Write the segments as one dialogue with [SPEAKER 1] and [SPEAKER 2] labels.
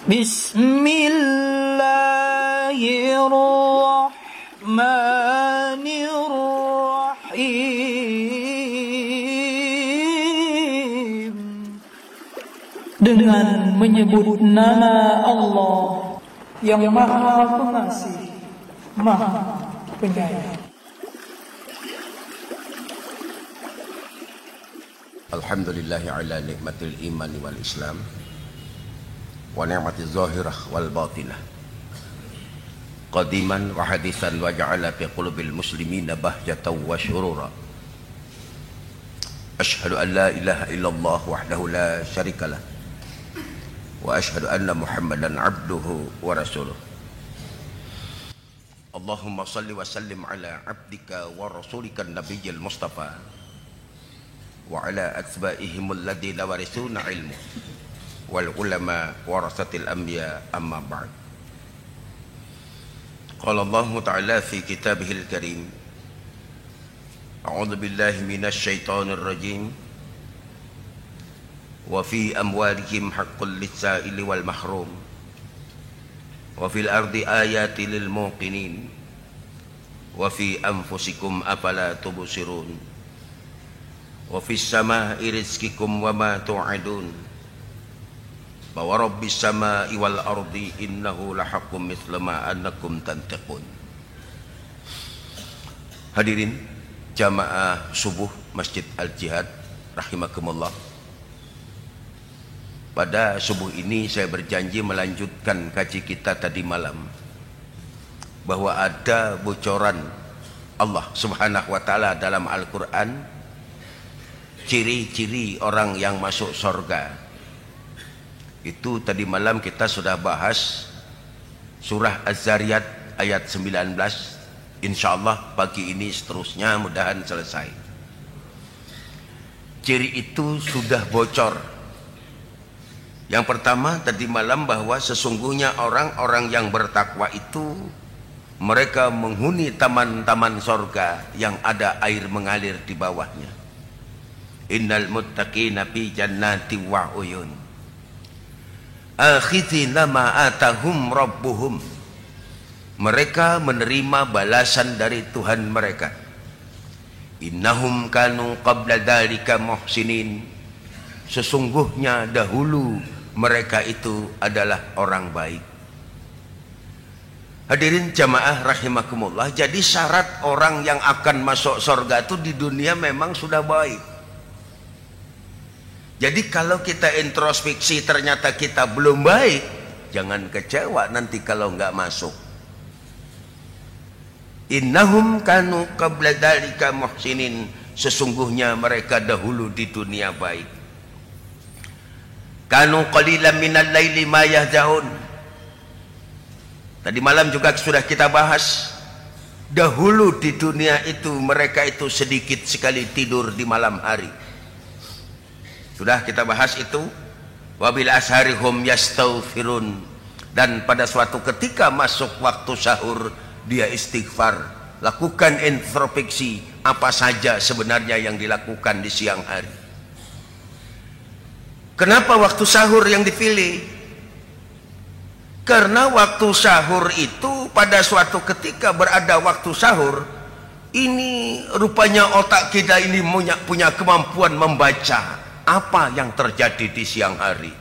[SPEAKER 1] Bismillahirrahmanirrahim. Dengan menyebut nama Allah yang Maha Pengasih, Maha Penyayang.
[SPEAKER 2] Alhamdulillahi ala nikmatil imani wal islam wa ni'matiz zahirah wal batinah qadiman wa hadisan wa ja'ala fi qulubil muslimina bahjatan wa syurura. Ashhadu an la ilaha illallah wahdahu la syarikalah wa ashhadu anna muhammadan abduhu wa rasuluh. Allahumma salli wa sallim ala abdika wa rasulika nabiyyil mustafa wa ala atba'ihim alladhina warithuna ilmu wal ulama warasatil anbiya amma ba'd. Qala Allah ta'ala fi kitabihil karim, a'udzu billahi minasy syaithanir rajim, wa fi amwalihim haqqul lis-sa'ili wal mahrum wa fil ardi ayatil lil muqinin wa fi anfusikum afala tubsirun wa fis samaa'i rizqikum wa ma tu'adun wa rabbis samaa'i wal ardi innahu lahaqqum mithla ma annakum tantiqun. Hadirin jamaah subuh Masjid Al-Jihad rahimakumullah. Pada subuh ini saya berjanji melanjutkan kaji kita tadi malam, bahwa ada bocoran Allah Subhanahu wa taala dalam Al-Qur'an, ciri-ciri orang yang masuk surga. Itu tadi malam kita sudah bahas surah Az-Zariyat ayat 19. Insyaallah pagi ini seterusnya mudahan selesai. Ciri itu sudah bocor. Yang pertama tadi malam bahwa sesungguhnya orang-orang yang bertakwa itu mereka menghuni taman-taman surga yang ada air mengalir di bawahnya. Innal muttaqina fi jannati wa uyun akhidina ma atahum rabbuhum. Mereka menerima balasan dari Tuhan mereka. Innahum kanu qabla dzalika muhsinin. Sesungguhnya dahulu mereka itu adalah orang baik. Hadirin jamaah rahimakumullah, jadi syarat orang yang akan masuk surga itu di dunia memang sudah baik. Jadi kalau kita introspeksi ternyata kita belum baik, jangan kecewa nanti kalau nggak masuk. Innahum kanu qabla dzalika muhsinin. Sesungguhnya mereka dahulu di dunia baik. Kanu qalilan minal laili ma yahjaun. Tadi malam juga sudah kita bahas, dahulu di dunia itu mereka itu sedikit sekali tidur di malam hari. Sudah kita bahas itu. Wabil asharihum yastaghfirun. Dan pada suatu ketika masuk waktu sahur dia istighfar. Lakukan introspeksi apa saja sebenarnya yang dilakukan di siang hari. Kenapa waktu sahur yang dipilih? Karena waktu sahur itu pada suatu ketika berada waktu sahur, ini rupanya otak kita ini punya kemampuan membaca apa yang terjadi di siang hari.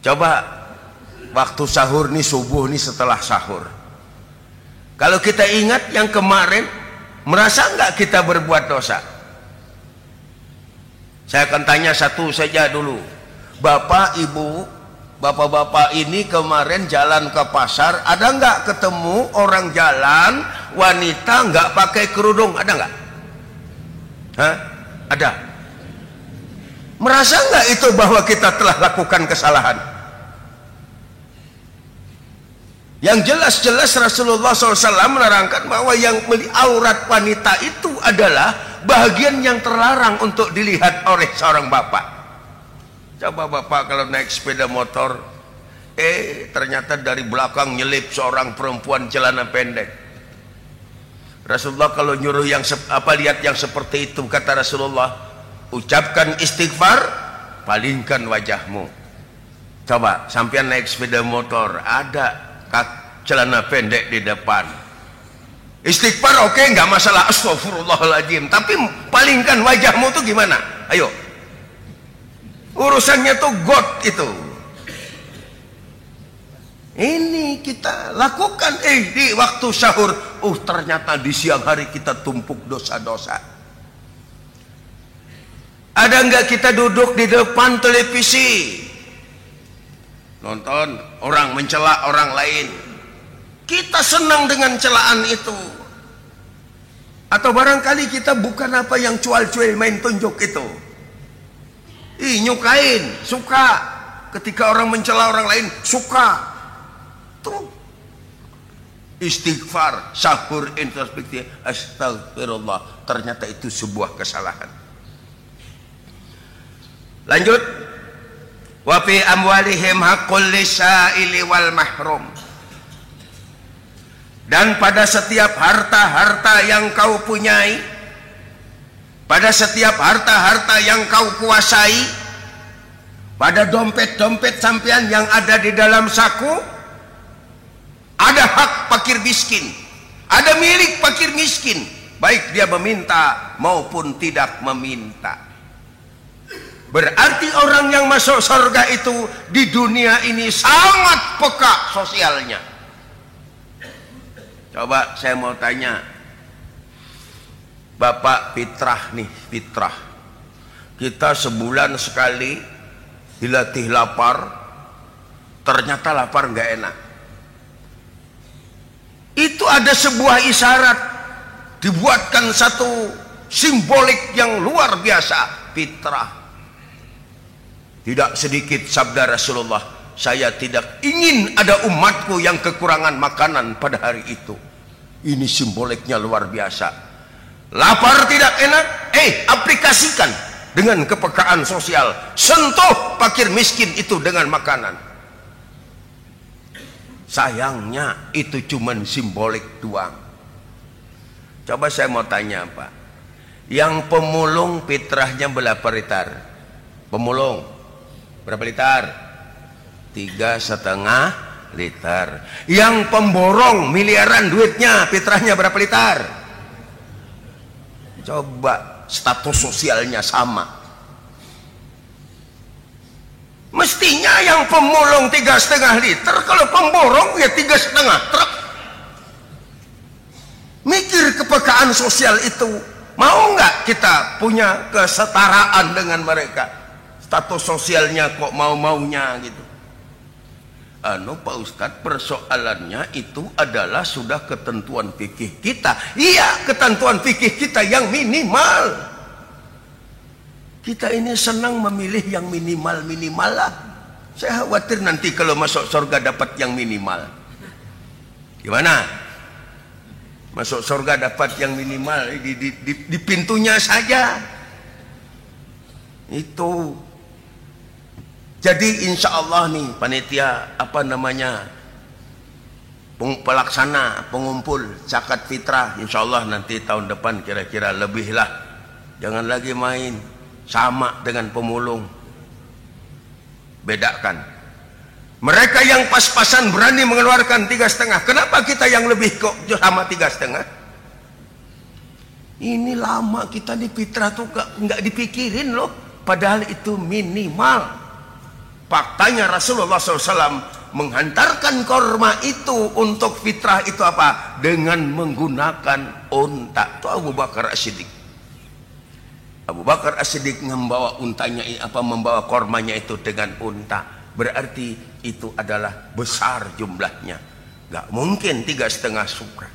[SPEAKER 2] Coba waktu sahur nih, subuh nih, setelah sahur, kalau kita ingat yang kemarin, merasa nggak kita berbuat dosa? Saya akan tanya satu saja dulu. Bapak, ibu, bapak-bapak ini kemarin jalan ke pasar, ada nggak ketemu orang jalan wanita nggak pakai kerudung? Ada nggak? Hah? Ada. Merasa nggak itu bahwa kita telah lakukan kesalahan? Yang jelas-jelas Rasulullah SAW menerangkan bahwa yang aurat wanita itu adalah bagian yang terlarang untuk dilihat oleh seorang bapak. Coba bapak kalau naik sepeda motor, ternyata dari belakang nyelip seorang perempuan celana pendek. Rasulullah kalau nyuruh lihat yang seperti itu, kata Rasulullah, ucapkan istighfar, palingkan wajahmu. Coba sampean naik sepeda motor, ada celana pendek di depan. Istighfar oke, nggak masalah, astagfirullahaladzim. Tapi palingkan wajahmu tuh gimana? Ayo. Urusannya tuh God itu. Ini kita lakukan di waktu sahur. Ternyata di siang hari kita tumpuk dosa-dosa. Ada nggak kita duduk di depan televisi nonton orang mencela orang lain, kita senang dengan celaan itu? Atau barangkali kita bukan apa yang cual-cual main tunjuk itu, nyukain, suka ketika orang mencela orang lain, suka tuh. Istighfar, sahur, introspeksi, astagfirullah, ternyata itu sebuah kesalahan. Lanjut, wa fi amwalihim haqqul lisaili wal mahrum. Dan pada setiap harta-harta yang kau punyai, pada setiap harta-harta yang kau kuasai, pada dompet-dompet sampean yang ada di dalam saku, ada hak fakir miskin, ada milik fakir miskin, baik dia meminta maupun tidak meminta. Berarti orang yang masuk surga itu di dunia ini sangat peka sosialnya. Coba saya mau tanya, Bapak fitrah nih, fitrah. Kita sebulan sekali dilatih lapar, ternyata lapar nggak enak. Itu ada sebuah isyarat, dibuatkan satu simbolik yang luar biasa, fitrah. Tidak sedikit sabda Rasulullah, saya tidak ingin ada umatku yang kekurangan makanan pada hari itu. Ini simboliknya luar biasa. Lapar tidak enak, aplikasikan dengan kepekaan sosial. Sentuh fakir miskin itu dengan makanan. Sayangnya itu cuman simbolik doang. Coba saya mau tanya Pak, yang pemulung fitrahnya berapa liter? Pemulung berapa liter? 3,5 liter. Yang pemborong miliaran duitnya fitrahnya berapa liter? Coba status sosialnya sama. Mestinya yang pemulung 3,5 liter, kalau pemborong ya 3,5 truk. Mikir kepekaan sosial itu. Mau nggak kita punya kesetaraan dengan mereka? Status sosialnya kok mau-maunya gitu. Pak Ustadz, persoalannya itu adalah sudah ketentuan fikih kita. Iya, ketentuan fikih kita yang minimal. Kita ini senang memilih yang minimal-minimal lah. Saya khawatir nanti kalau masuk surga dapat yang minimal. Gimana? Masuk surga dapat yang minimal di pintunya saja. Itu. Jadi insya Allah nih panitia pelaksana pengumpul zakat fitrah, insya Allah nanti tahun depan kira-kira lebih lah. Jangan lagi main sama dengan pemulung. Bedakan. Mereka yang pas-pasan berani mengeluarkan 3,5. Kenapa kita yang lebih kok sama 3,5? Ini lama kita di fitrah tuh nggak dipikirin loh. Padahal itu minimal. Faktanya Rasulullah SAW menghantarkan korma itu untuk fitrah itu apa? Dengan menggunakan unta. Itu Abu Bakar As-Siddiq. Abu Bakar As-Siddiq membawa untanya, membawa kormanya itu dengan unta. Berarti itu adalah besar jumlahnya. Gak mungkin 3,5 suka.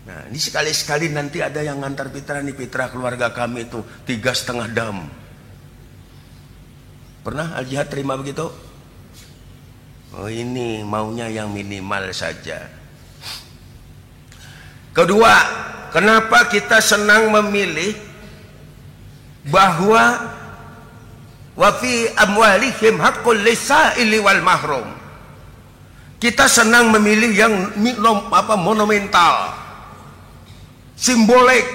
[SPEAKER 2] Nah, ini sekali-sekali nanti ada yang ngantar fitrah nih, fitrah keluarga kami itu 3,5 dam. Pernah Al-Jihad terima begitu? Oh, ini maunya yang minimal saja. Kedua, kenapa kita senang memilih bahwa wa fi amwalihim haqqul lisaili wal mahrum? Kita senang memilih yang monumental, simbolik.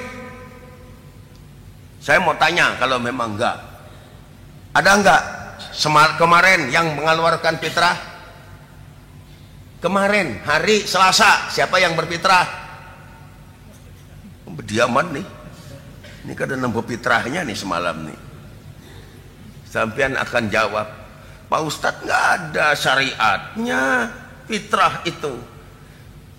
[SPEAKER 2] Saya mau tanya, kalau memang enggak, ada enggak kemarin yang mengeluarkan fitrah? Kemarin hari Selasa siapa yang berfitrah? Berdiaman nih. Ini kada nembok fitrahnya nih semalam nih. Sampean akan jawab, Pak Ustadz nggak ada syariatnya fitrah itu.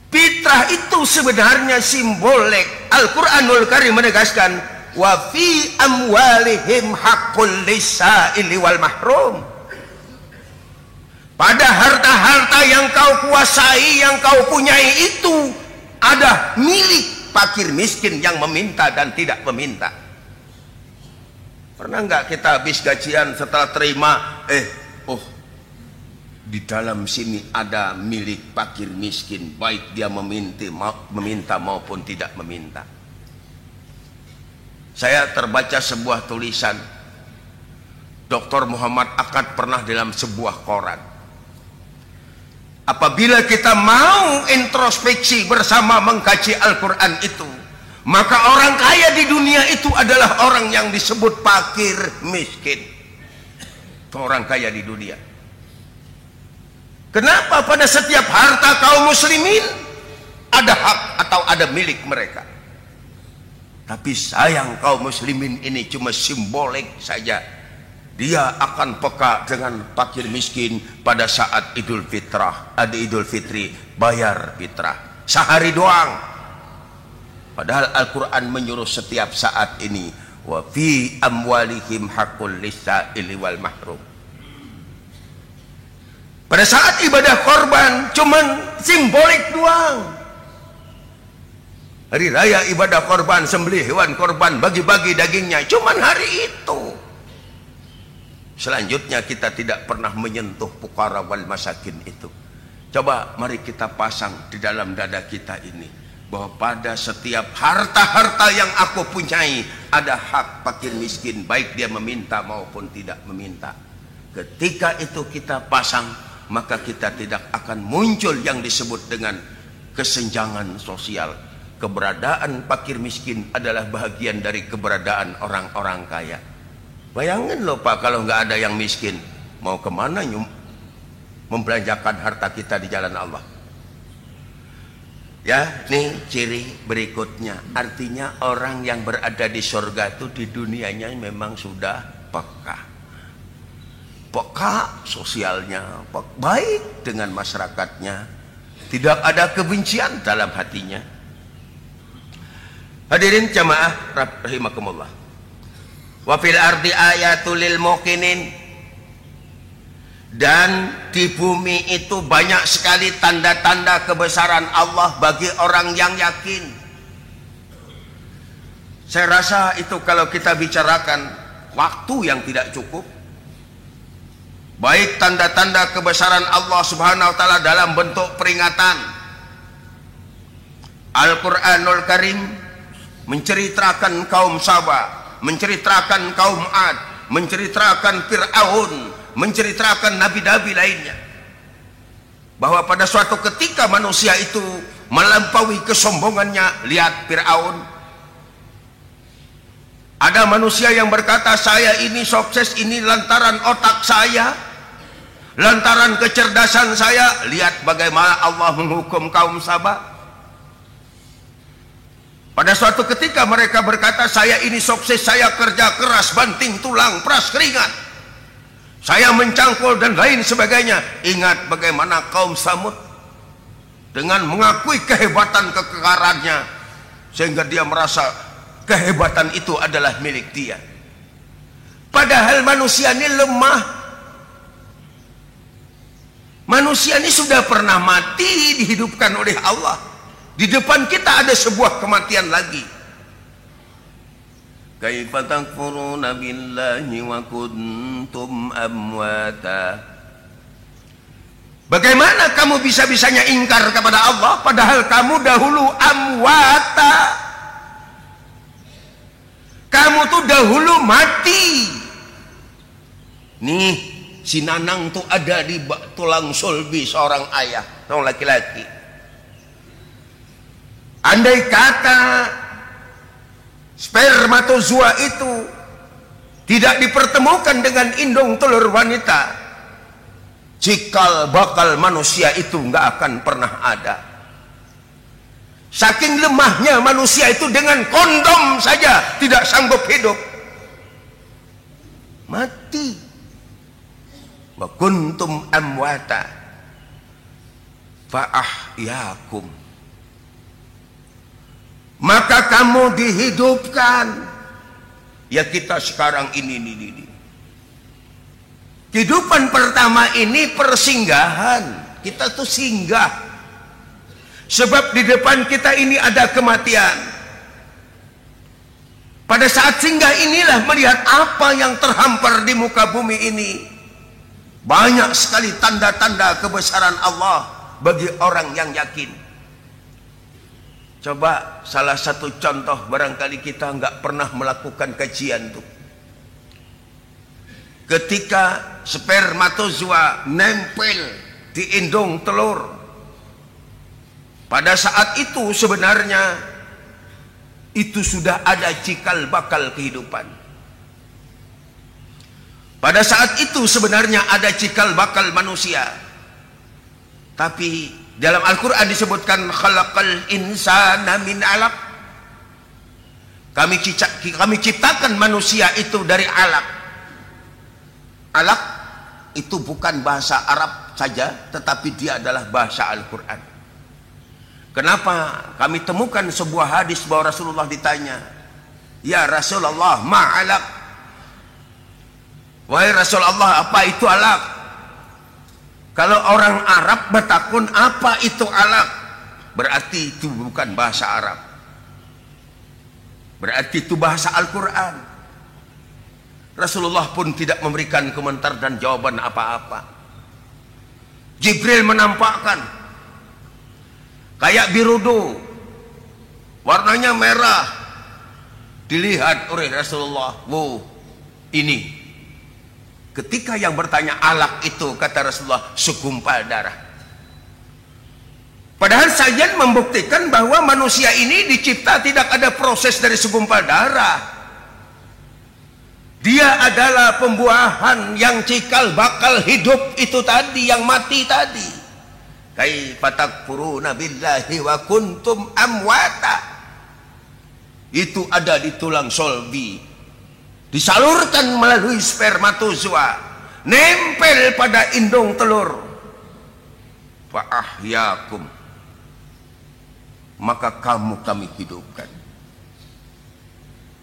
[SPEAKER 2] Fitrah itu sebenarnya simbolik. Al-Quranul Karim menegaskan, wa fi amwalihim haqqul lis-sa'ili wal mahrum. Pada harta-harta yang kau kuasai, yang kau punyai itu ada milik fakir miskin yang meminta dan tidak meminta. Pernah nggak kita habis gajian setelah terima, di dalam sini ada milik fakir miskin, baik dia meminta maupun tidak meminta. Saya terbaca sebuah tulisan Dr. Muhammad Akkad pernah dalam sebuah koran. Apabila kita mau introspeksi bersama mengkaji Al-Quran itu, maka orang kaya di dunia itu adalah orang yang disebut fakir miskin. Itu orang kaya di dunia. Kenapa pada setiap harta kaum muslimin ada hak atau ada milik mereka? Tapi sayang kaum muslimin ini cuma simbolik saja. Dia akan peka dengan fakir miskin pada saat Idul Fitrah, ada Idul Fitri, bayar fitrah sehari doang. Padahal Al-Quran menyuruh setiap saat ini, wa fi amwalihim haqqul lis-sa'ili wal mahrum. Pada saat ibadah korban cuman simbolik doang. Hari raya ibadah korban, sembelih hewan korban, bagi-bagi dagingnya, cuman hari itu. Selanjutnya kita tidak pernah menyentuh fuqara wal masakin itu. Coba mari kita pasang di dalam dada kita ini, bahwa pada setiap harta-harta yang aku punyai ada hak fakir miskin, baik dia meminta maupun tidak meminta. Ketika itu kita pasang, maka kita tidak akan muncul yang disebut dengan kesenjangan sosial. Keberadaan fakir miskin adalah bahagian dari keberadaan orang-orang kaya. Bayangin loh Pak, kalau nggak ada yang miskin, mau kemana membelanjakan harta kita di jalan Allah? Ya, nih ciri berikutnya. Artinya orang yang berada di surga itu di dunianya memang sudah peka. Peka sosialnya, baik dengan masyarakatnya, tidak ada kebencian dalam hatinya. Hadirin jamaah rahimakumullah. Wa fil ardi ayatul lil muqinin. Dan di bumi itu banyak sekali tanda-tanda kebesaran Allah bagi orang yang yakin. Saya rasa itu kalau kita bicarakan waktu yang tidak cukup. Baik tanda-tanda kebesaran Allah Subhanahu wa taala dalam bentuk peringatan. Al-Qur'anul Karim menceritakan kaum Saba, menceritakan kaum Ad, menceritakan Fir'aun, menceritakan nabi-nabi lainnya, bahwa pada suatu ketika manusia itu melampaui kesombongannya. Lihat Fir'aun, ada manusia yang berkata, saya ini sukses ini lantaran otak saya, lantaran kecerdasan saya. Lihat bagaimana Allah menghukum kaum Saba. Pada suatu ketika mereka berkata, saya ini sukses, saya kerja keras, banting tulang, peras keringat, saya mencangkul dan lain sebagainya. Ingat bagaimana kaum Samud dengan mengakui kehebatan kekekarannya, sehingga dia merasa kehebatan itu adalah milik dia. Padahal manusia ini lemah. Manusia ini sudah pernah mati, dihidupkan oleh Allah. Di depan kita ada sebuah kematian lagi. Kaifa takfuruna billahi wa kuntum amwata. Bagaimana kamu bisa-bisanya ingkar kepada Allah padahal kamu dahulu amwata. Kamu tuh dahulu mati. Nih, si Nanang tuh ada di tulang sulbi seorang ayah, seorang laki-laki. Andai kata spermatozoa itu tidak dipertemukan dengan indung telur wanita, cikal bakal manusia itu nggak akan pernah ada. Saking lemahnya manusia itu, dengan kondom saja tidak sanggup hidup, mati. Wa kuntum amwata fa ahyakum, maka kamu dihidupkan. Ya kita sekarang ini. Kehidupan pertama ini persinggahan. Kita tuh singgah. Sebab di depan kita ini ada kematian. Pada saat singgah inilah melihat apa yang terhampar di muka bumi ini. Banyak sekali tanda-tanda kebesaran Allah bagi orang yang yakin. Coba salah satu contoh, barangkali kita nggak pernah melakukan kajian tuh. Ketika spermatozoa nempel di indung telur, pada saat itu sebenarnya itu sudah ada cikal bakal kehidupan. Pada saat itu sebenarnya ada cikal bakal manusia. Tapi dalam Al-Quran disebutkan khalaqal insana min alaq. Kami ciptakan manusia itu dari alaq. Alaq itu bukan bahasa Arab saja, tetapi dia adalah bahasa Al-Quran. Kenapa kami temukan sebuah hadis bahwa Rasulullah ditanya, ya Rasulullah, ma alaq? Wahai Rasulullah, apa itu alaq? Kalau orang Arab bertakun apa itu alaq, berarti itu bukan bahasa Arab, berarti itu bahasa Al-Quran. Rasulullah pun tidak memberikan komentar dan jawaban apa-apa. Jibril menampakkan kayak birudo, warnanya merah. Dilihat oleh Rasulullah, wow, ini. Ketika yang bertanya alaq itu, kata Rasulullah, segumpal darah. Padahal sajian membuktikan bahwa manusia ini dicipta tidak ada proses dari segumpal darah. Dia adalah pembuahan yang cikal bakal hidup itu tadi, yang mati tadi. Kaifa takfuruna billahi wa kuntum amwata. Itu ada di tulang solbi, disalurkan melalui spermatozoa, nempel pada indung telur. Fa ahyakum, maka kamu kami hidupkan.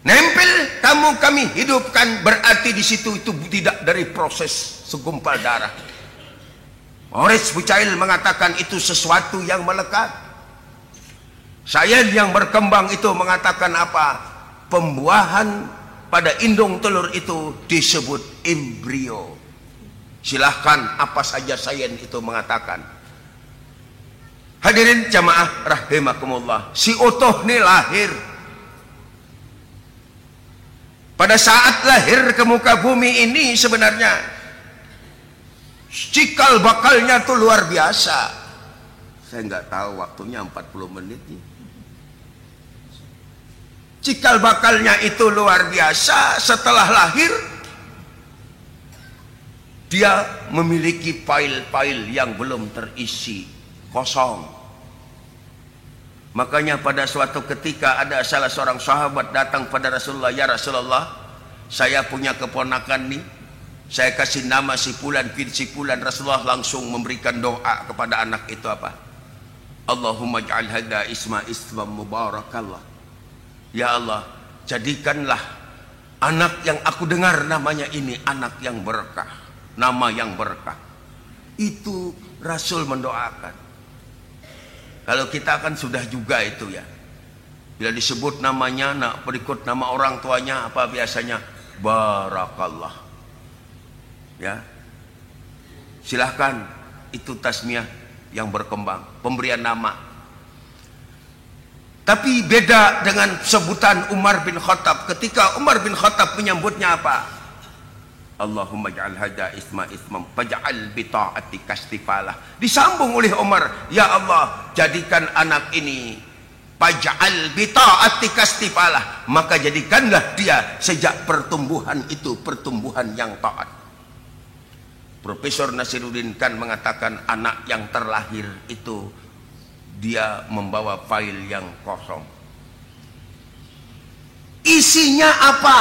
[SPEAKER 2] Nempel kamu kami hidupkan, berarti di situ itu tidak dari proses segumpal darah. Maurice Bucaille mengatakan itu sesuatu yang melekat. Sains yang berkembang itu mengatakan apa? Pembuahan pada indung telur itu disebut embrio. Silahkan apa saja sains itu mengatakan. Hadirin jamaah rahimakumullah, si utuh ini lahir. Pada saat lahir ke muka bumi ini sebenarnya cikal bakalnya tuh luar biasa. Saya nggak tahu waktunya 40 menit nih. Cikal bakalnya itu luar biasa. Setelah lahir, dia memiliki file-file yang belum terisi, kosong. Makanya pada suatu ketika ada salah seorang sahabat datang pada Rasulullah, ya Rasulullah, saya punya keponakan nih, saya kasih nama si Fulan bin si Fulan. Rasulullah langsung memberikan doa kepada anak itu apa? Allahumma ja'al hadha isma mubarakallah. Ya Allah, jadikanlah anak yang aku dengar namanya ini anak yang berkah, nama yang berkah. Itu Rasul mendoakan. Kalau kita kan sudah juga itu ya, bila disebut namanya, nak berikut nama orang tuanya apa biasanya? Barakallah. Ya, silahkan, itu tasmiyah yang berkembang, pemberian nama. Tapi beda dengan sebutan Umar bin Khattab. Ketika Umar bin Khattab menyambutnya apa? Allahumma ja'al hadha isma faj'al bi ta'atika istifalah. Disambung oleh Umar, ya Allah, jadikan anak ini faj'al bi ta'atika istifalah, maka jadikanlah dia sejak pertumbuhan itu pertumbuhan yang taat. Profesor Nasiruddin Khan mengatakan anak yang terlahir itu dia membawa file yang kosong. Isinya apa?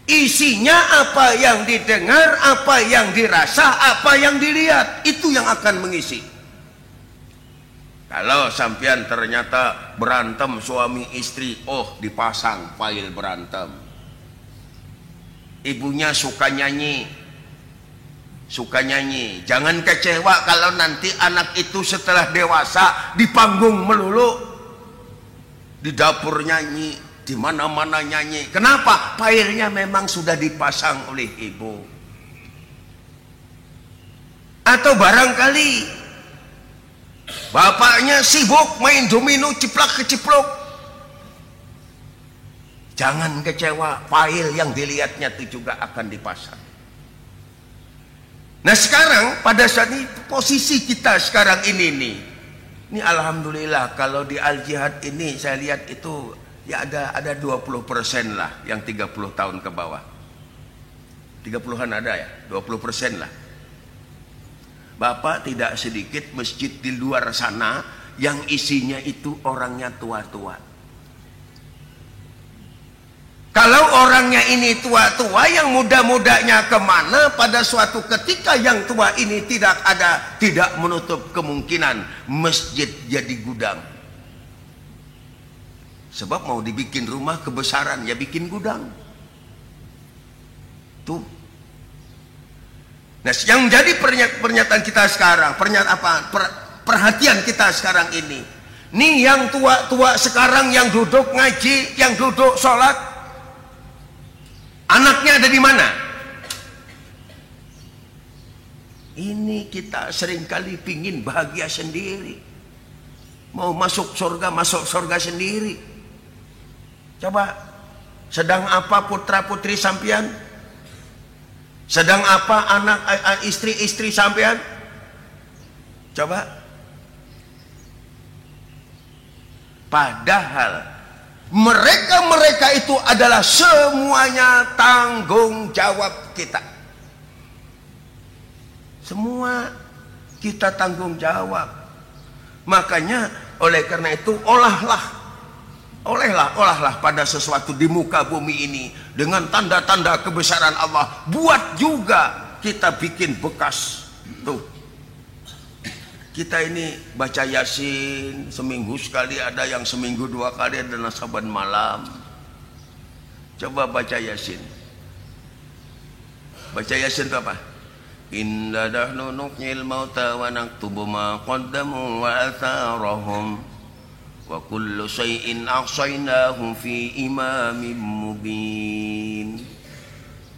[SPEAKER 2] Isinya apa yang didengar, apa yang dirasa, apa yang dilihat, itu yang akan mengisi. Kalau sampean ternyata berantem suami istri, oh dipasang file berantem. Ibunya suka nyanyi, jangan kecewa kalau nanti anak itu setelah dewasa di panggung melulu, di dapur nyanyi, di mana-mana nyanyi. Kenapa? Filenya memang sudah dipasang oleh ibu. Atau barangkali bapaknya sibuk main domino ciplak kecipluk. Jangan kecewa, file yang dilihatnya itu juga akan dipasang. Nah sekarang pada saat ini posisi kita sekarang ini alhamdulillah kalau di Al-Jihad ini saya lihat itu ya ada 20% lah yang 30 tahun ke bawah. 30-an ada ya, 20% lah. Bapak tidak sedikit masjid di luar sana yang isinya itu orangnya tua-tua. Kalau orangnya ini tua-tua, yang muda-mudanya kemana, pada suatu ketika yang tua ini tidak menutup kemungkinan masjid jadi gudang. Sebab mau dibikin rumah kebesaran, ya bikin gudang. Tuh. Nah, yang jadi pernyataan kita sekarang, perhatian kita sekarang ini. Nih yang tua-tua sekarang yang duduk ngaji, yang duduk sholat, anaknya ada di mana? Ini kita seringkali pingin bahagia sendiri. Mau masuk surga sendiri. Coba, sedang apa putra putri sampean? Sedang apa anak istri sampean? Coba. Padahal mereka itu adalah semuanya tanggung jawab kita. Semua kita tanggung jawab. Makanya oleh karena itu olahlah pada sesuatu di muka bumi ini dengan tanda-tanda kebesaran Allah. Buat juga kita bikin bekas. Tuh, kita ini baca Yasin seminggu sekali, ada yang seminggu 2 kali, ada saban malam. Coba baca Yasin. Baca Yasin itu apa? Inna nahnu nuhyil mauta wa naktubu ma qaddamu wa atharahum wa kullu syai'in ahsaynahu fi imamin mubin.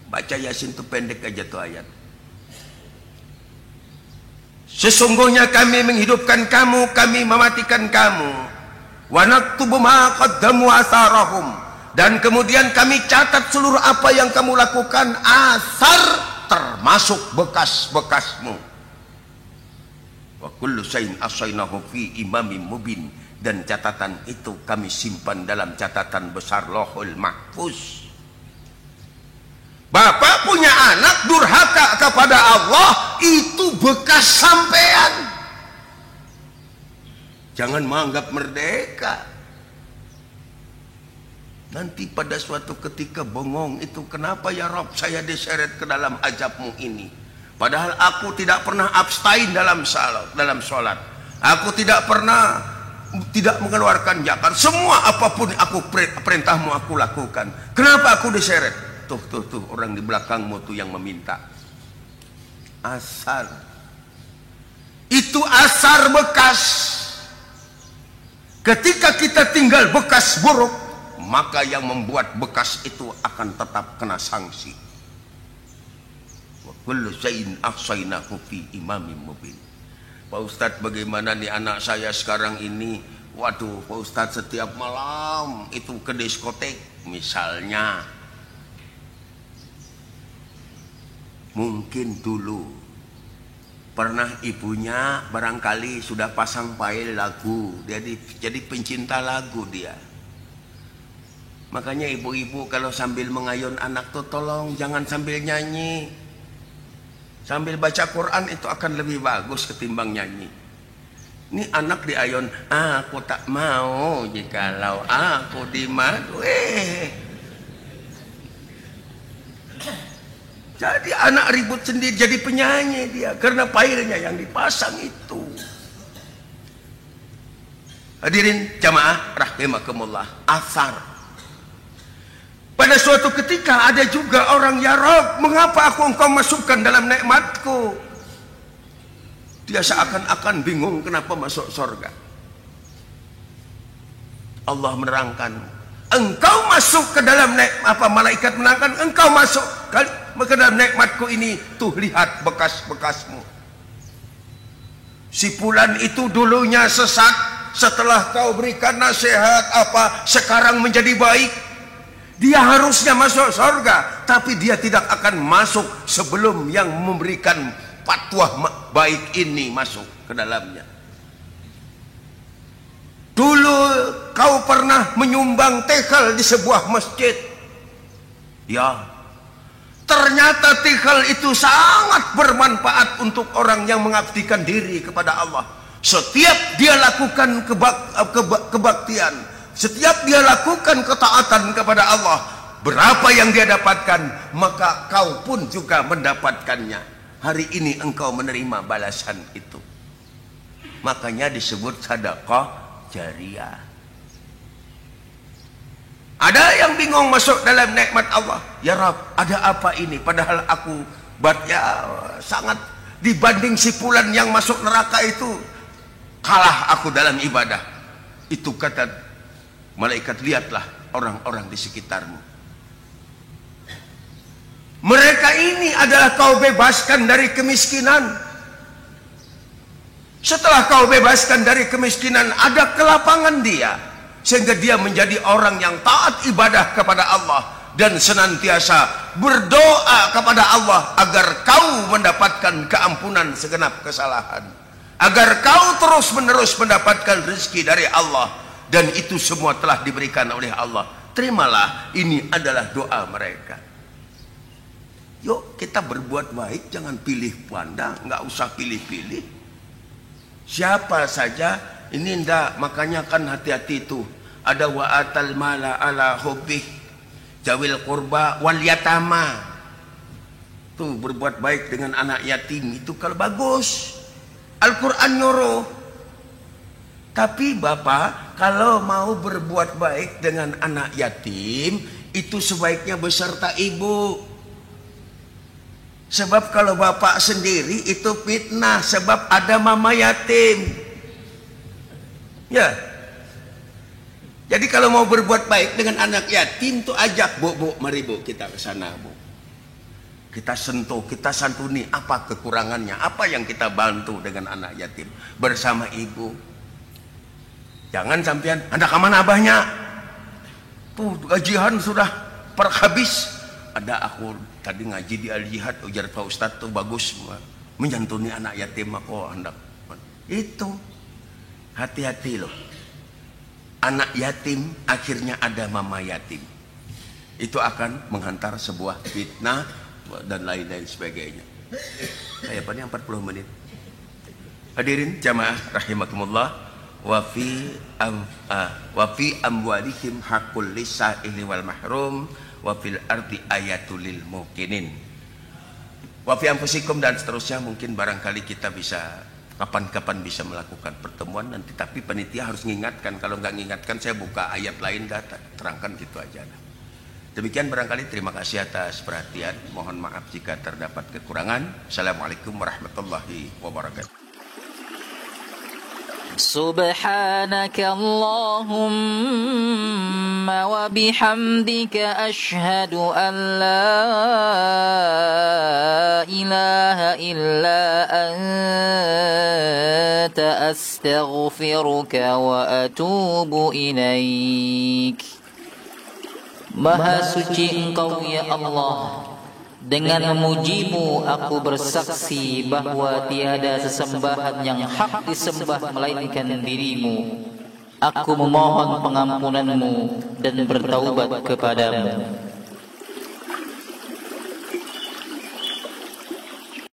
[SPEAKER 2] Baca Yasin itu pendek aja tuh ayat. Sesungguhnya kami menghidupkan kamu, kami mematikan kamu. Wa naktubu ma qaddamu atharahum, dan kemudian kami catat seluruh apa yang kamu lakukan, asar termasuk bekas-bekasmu. Wa kullu syai'in ahsaynahu fi imamin mubin, dan catatan itu kami simpan dalam catatan besar Lauhul Mahfuz. Bapak punya anak durhaka kepada Allah, itu bekas sampean. Jangan menganggap merdeka. Nanti pada suatu ketika bengong itu, kenapa ya Rob saya diseret ke dalam ajabmu ini? Padahal aku tidak pernah abstain dalam sholat. Aku tidak mengeluarkan zakat. Semua apapun perintahmu aku lakukan. Kenapa aku diseret? Tuh orang di belakangmu tuh yang meminta. Asar. Itu asar bekas. Ketika kita tinggal bekas buruk, maka yang membuat bekas itu akan tetap kena sanksi. Wa kullu syai'in ahsaynahu fi imamin mubin. Pak Ustadz, bagaimana nih anak saya sekarang ini? Waduh, Pak Ustadz setiap malam itu ke diskotek misalnya. Mungkin dulu Pernah ibunya barangkali sudah pasang file lagu, jadi pencinta lagu dia. Makanya ibu-ibu kalau sambil mengayun anak tuh tolong jangan sambil nyanyi. Sambil baca Quran itu akan lebih bagus ketimbang nyanyi. Ini anak diayun, aku tak mau jikalau aku dimadu. Jadi anak ribut sendiri jadi penyanyi dia karena pairnya yang dipasang itu. Hadirin jamaah rahimakumullah, asar. Pada suatu ketika ada juga orang, ya Rabb, mengapa engkau masukkan dalam nikmatku? Dia seakan-akan bingung kenapa masuk surga. Allah menerangkan, engkau masuk ke dalam malaikat menerangkan, engkau masuk ke dalam nikmatku ini, tuh lihat bekas-bekasmu. Si fulan itu dulunya sesat, setelah kau berikan nasihat sekarang menjadi baik. Dia harusnya masuk surga, tapi dia tidak akan masuk sebelum yang memberikan fatwa baik ini masuk ke dalamnya. Dulu kau pernah menyumbang tekel di sebuah masjid. Ya, ternyata tekel itu sangat bermanfaat untuk orang yang mengabdikan diri kepada Allah. Setiap dia lakukan kebaktian, setiap dia lakukan ketaatan kepada Allah, berapa yang dia dapatkan, maka kau pun juga mendapatkannya. Hari ini engkau menerima balasan itu. Makanya disebut sedekah jariah. Ada yang bingung masuk dalam nikmat Allah. Ya Rabb, ada apa ini? Padahal aku sangat dibanding si fulan yang masuk neraka itu, kalah aku dalam ibadah. Itu kata malaikat, lihatlah orang-orang di sekitarmu. Mereka ini adalah kau bebaskan dari kemiskinan. Setelah kau bebaskan dari kemiskinan, ada kelapangan dia, sehingga dia menjadi orang yang taat ibadah kepada Allah dan senantiasa berdoa kepada Allah agar kau mendapatkan keampunan segenap kesalahan, agar kau terus-menerus mendapatkan rezeki dari Allah, dan itu semua telah diberikan oleh Allah. Terimalah, ini adalah doa mereka. Yuk kita berbuat baik, jangan pilih pandang, nggak usah pilih-pilih. Siapa saja ini ndak, makanya kan hati-hati itu. Ada wa'atal mala ala hubbih jawil qurba wal yatama. Tuh berbuat baik dengan anak yatim itu kalau bagus. Al-Quran nyuruh. Tapi Bapak kalau mau berbuat baik dengan anak yatim itu sebaiknya beserta ibu. Sebab kalau bapak sendiri itu fitnah, sebab ada mama yatim. Ya. Jadi kalau mau berbuat baik dengan anak yatim tuh ajak, Bu, mari Bu kita ke sana, Bu. Kita sentuh, kita santuni apa kekurangannya, apa yang kita bantu dengan anak yatim bersama ibu. Jangan sampean, Anda kemana abahnya? Tuh gajian sudah habis. Ada aku tadi ngaji di Al-Jihad, ujar Pak Ustadz tuh bagus menyantuni anak yatim aku hendak. Itu hati-hati loh. Anak yatim akhirnya ada mama yatim. Itu akan menghantar sebuah fitnah dan lain-lain sebagainya. Saya apa nih 40 menit. Hadirin jamaah rahimakumullah, wa fi amwalihim haqqul lisa'ili wal mahrum wa fil ardi ayatul lil muqinin wa fi anfusikum, dan seterusnya. Mungkin barangkali kita bisa kapan-kapan bisa melakukan pertemuan nanti, tapi panitia harus mengingatkan. Kalau nggak mengingatkan saya buka ayat lain, terangkan gitu aja. Demikian barangkali, terima kasih atas perhatian, mohon maaf jika terdapat kekurangan. Assalamualaikum warahmatullahi wabarakatuh.
[SPEAKER 3] سبحانك اللهم وبحمدك أشهد أن لا إله إلا أنت أستغفرك وأتوب إليك. Maha suci Engkau ya Allah, Dengan memujimu aku bersaksi bahwa tiada sesembahan yang hak disembah melainkan dirimu. Aku memohon pengampunanmu dan bertaubat kepadamu.